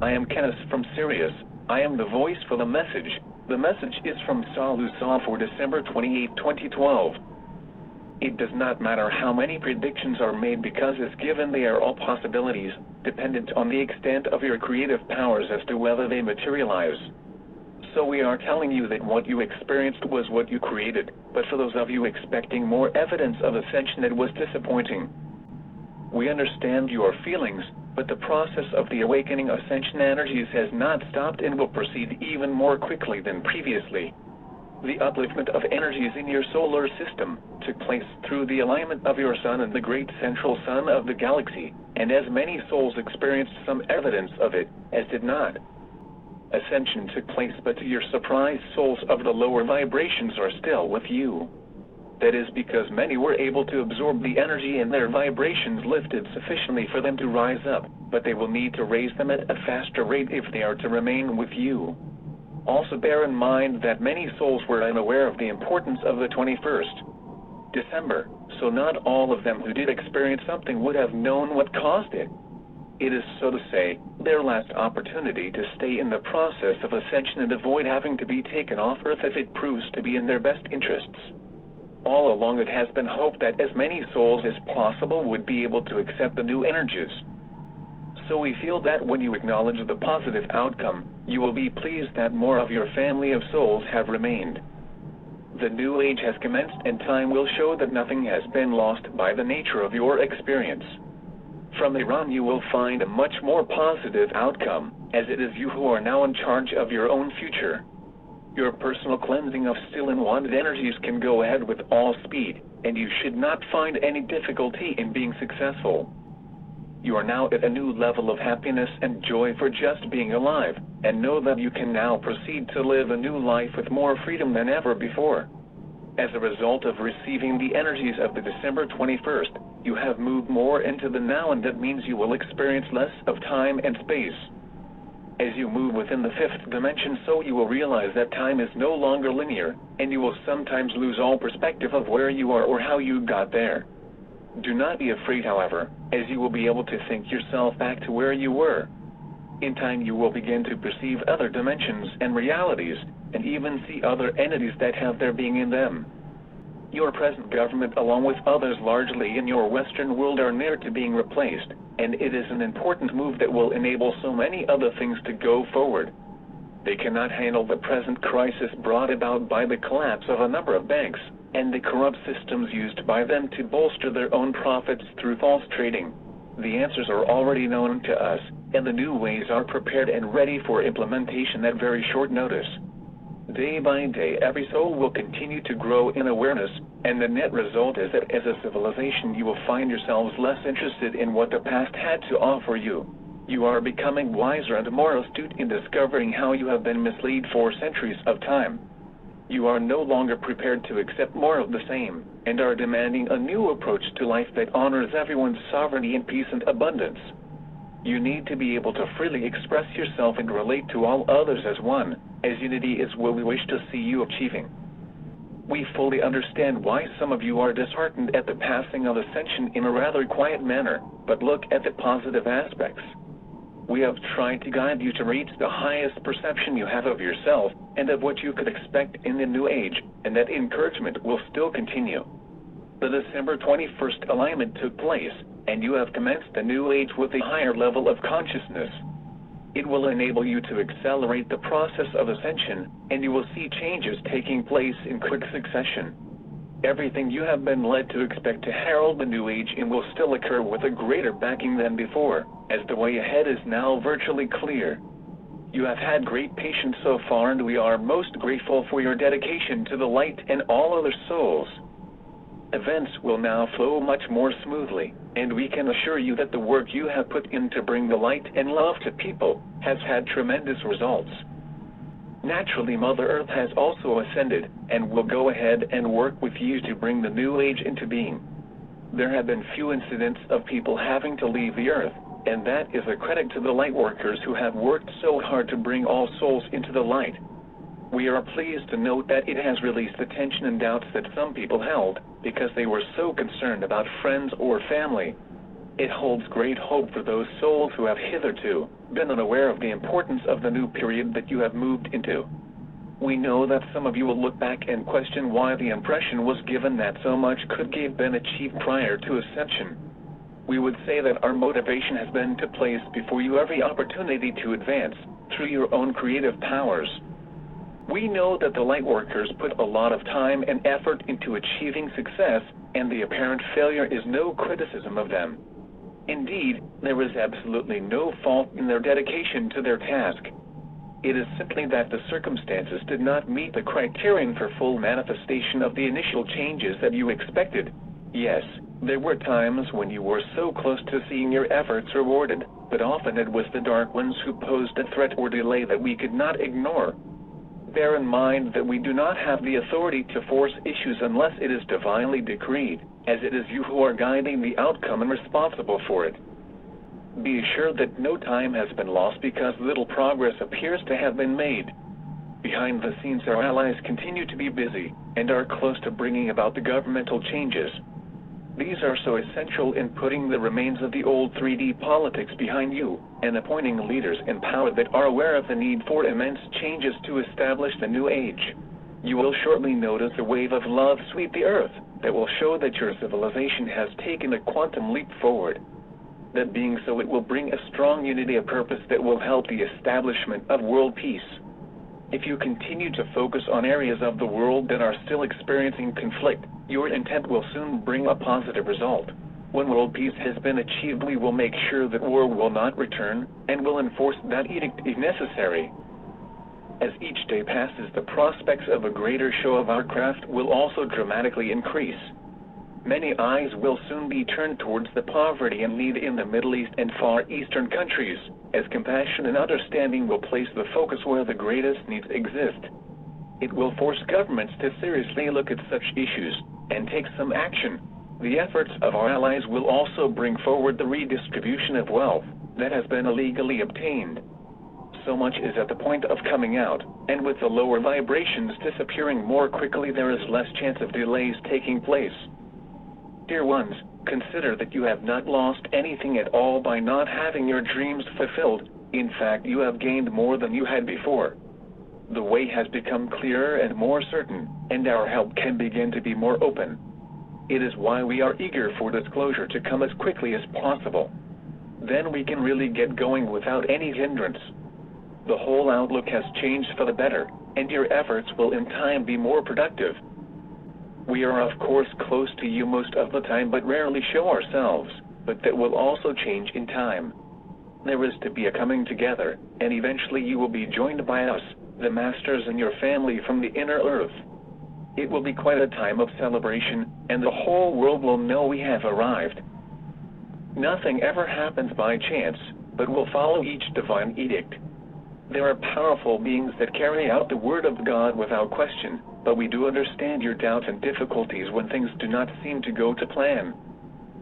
I am Kenneth from Sirius. I am the voice for the message. The message is from SaLuSa for December 28, 2012. It does not matter how many predictions are made because as given they are all possibilities, dependent on the extent of your creative powers as to whether they materialize. So we are telling you that what you experienced was what you created, but for those of you expecting more evidence of ascension, it was disappointing. We understand your feelings, but the process of the awakening ascension energies has not stopped and will proceed even more quickly than previously. The upliftment of energies in your solar system took place through the alignment of your sun and the great central sun of the galaxy, and as many souls experienced some evidence of it, as did not. Ascension took place, but to your surprise, souls of the lower vibrations are still with you. That is because many were able to absorb the energy and their vibrations lifted sufficiently for them to rise up, but they will need to raise them at a faster rate if they are to remain with you. Also bear in mind that many souls were unaware of the importance of the 21st December, so not all of them who did experience something would have known what caused it. It is, so to say, their last opportunity to stay in the process of ascension and avoid having to be taken off Earth if it proves to be in their best interests. All along it has been hoped that as many souls as possible would be able to accept the new energies. So we feel that when you acknowledge the positive outcome, you will be pleased that more of your family of souls have remained. The new age has commenced and time will show that nothing has been lost by the nature of your experience. From there on you will find a much more positive outcome, as it is you who are now in charge of your own future. Your personal cleansing of still and wanted energies can go ahead with all speed, and you should not find any difficulty in being successful. You are now at a new level of happiness and joy for just being alive, and know that you can now proceed to live a new life with more freedom than ever before. As a result of receiving the energies of the December 21st, you have moved more into the now, and that means you will experience less of time and space. As you move within the fifth dimension, so you will realize that time is no longer linear, and you will sometimes lose all perspective of where you are or how you got there. Do not be afraid, however, as you will be able to think yourself back to where you were. In time you will begin to perceive other dimensions and realities, and even see other entities that have their being in them. Your present government, along with others largely in your Western world, are near to being replaced, and it is an important move that will enable so many other things to go forward. They cannot handle the present crisis brought about by the collapse of a number of banks, and the corrupt systems used by them to bolster their own profits through false trading. The answers are already known to us, and the new ways are prepared and ready for implementation at very short notice. Day by day, every soul will continue to grow in awareness, and the net result is that as a civilization you will find yourselves less interested in what the past had to offer you. You are becoming wiser and more astute in discovering how you have been misled for centuries of time. You are no longer prepared to accept more of the same, and are demanding a new approach to life that honors everyone's sovereignty and peace and abundance. You need to be able to freely express yourself and relate to all others as one, as unity is what we wish to see you achieving. We fully understand why some of you are disheartened at the passing of ascension in a rather quiet manner, but look at the positive aspects. We have tried to guide you to reach the highest perception you have of yourself and of what you could expect in the new age, and that encouragement will still continue. The December 21st alignment took place, and you have commenced a new age with a higher level of consciousness. It will enable you to accelerate the process of ascension, and you will see changes taking place in quick succession. Everything you have been led to expect to herald the new age in will still occur with a greater backing than before, as the way ahead is now virtually clear. You have had great patience so far, and we are most grateful for your dedication to the light and all other souls. Events will now flow much more smoothly, and we can assure you that the work you have put in to bring the light and love to people has had tremendous results. Naturally, Mother Earth has also ascended, and will go ahead and work with you to bring the new age into being. There have been few incidents of people having to leave the Earth, and that is a credit to the light workers who have worked so hard to bring all souls into the light. We are pleased to note that it has released the tension and doubts that some people held, because they were so concerned about friends or family. It holds great hope for those souls who have hitherto been unaware of the importance of the new period that you have moved into. We know that some of you will look back and question why the impression was given that so much could have been achieved prior to ascension. We would say that our motivation has been to place before you every opportunity to advance through your own creative powers. We know that the lightworkers put a lot of time and effort into achieving success, and the apparent failure is no criticism of them. Indeed, there is absolutely no fault in their dedication to their task. It is simply that the circumstances did not meet the criterion for full manifestation of the initial changes that you expected. Yes, there were times when you were so close to seeing your efforts rewarded, but often it was the dark ones who posed a threat or delay that we could not ignore. Bear in mind that we do not have the authority to force issues unless it is divinely decreed, as it is you who are guiding the outcome and responsible for it. Be assured that no time has been lost because little progress appears to have been made. Behind the scenes, our allies continue to be busy and are close to bringing about the governmental changes. These are so essential in putting the remains of the old 3D politics behind you and appointing leaders in power that are aware of the need for immense changes to establish the new age. You will shortly notice a wave of love sweep the earth that will show that your civilization has taken a quantum leap forward. That being so, it will bring a strong unity of purpose that will help the establishment of world peace. If you continue to focus on areas of the world that are still experiencing conflict, your intent will soon bring a positive result. When world peace has been achieved, we will make sure that war will not return, and will enforce that edict if necessary. As each day passes, the prospects of a greater show of our craft will also dramatically increase. Many eyes will soon be turned towards the poverty and need in the Middle East and Far Eastern countries, as compassion and understanding will place the focus where the greatest needs exist. It will force governments to seriously look at such issues and take some action. The efforts of our allies will also bring forward the redistribution of wealth that has been illegally obtained. So much is at the point of coming out, and with the lower vibrations disappearing more quickly, there is less chance of delays taking place. Dear ones, consider that you have not lost anything at all by not having your dreams fulfilled. In fact, you have gained more than you had before. The way has become clearer and more certain, and our help can begin to be more open. It is why we are eager for disclosure to come as quickly as possible. Then we can really get going without any hindrance. The whole outlook has changed for the better, and your efforts will in time be more productive. We are of course close to you most of the time but rarely show ourselves, but that will also change in time. There is to be a coming together, and eventually you will be joined by us, the masters and your family from the inner earth. It will be quite a time of celebration, and the whole world will know we have arrived. Nothing ever happens by chance, but will follow each divine edict. There are powerful beings that carry out the word of God without question, but we do understand your doubts and difficulties when things do not seem to go to plan.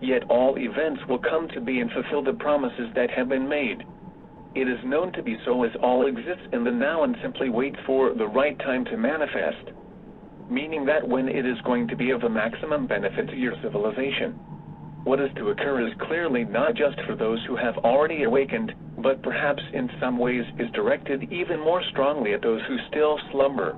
Yet all events will come to be and fulfill the promises that have been made. It is known to be so as all exists in the now and simply wait for the right time to manifest. Meaning that when it is going to be of the maximum benefit to your civilization. What is to occur is clearly not just for those who have already awakened, but perhaps in some ways is directed even more strongly at those who still slumber.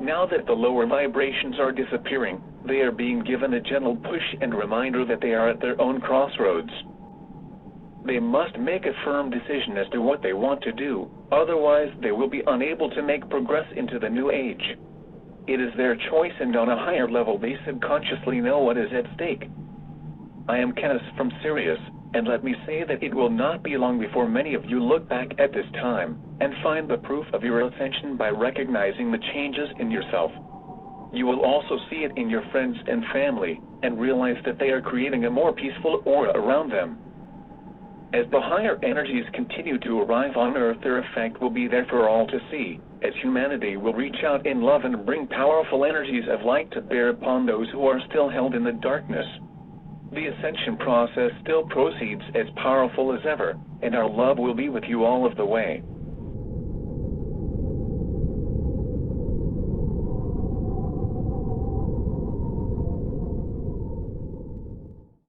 Now that the lower vibrations are disappearing, they are being given a gentle push and reminder that they are at their own crossroads. They must make a firm decision as to what they want to do, otherwise they will be unable to make progress into the new age. It is their choice, and on a higher level they subconsciously know what is at stake. I am Kenneth from Sirius, and let me say that it will not be long before many of you look back at this time and find the proof of your ascension by recognizing the changes in yourself. You will also see it in your friends and family, and realize that they are creating a more peaceful aura around them. As the higher energies continue to arrive on Earth, their effect will be there for all to see, as humanity will reach out in love and bring powerful energies of light to bear upon those who are still held in the darkness. The ascension process still proceeds as powerful as ever, and our love will be with you all of the way.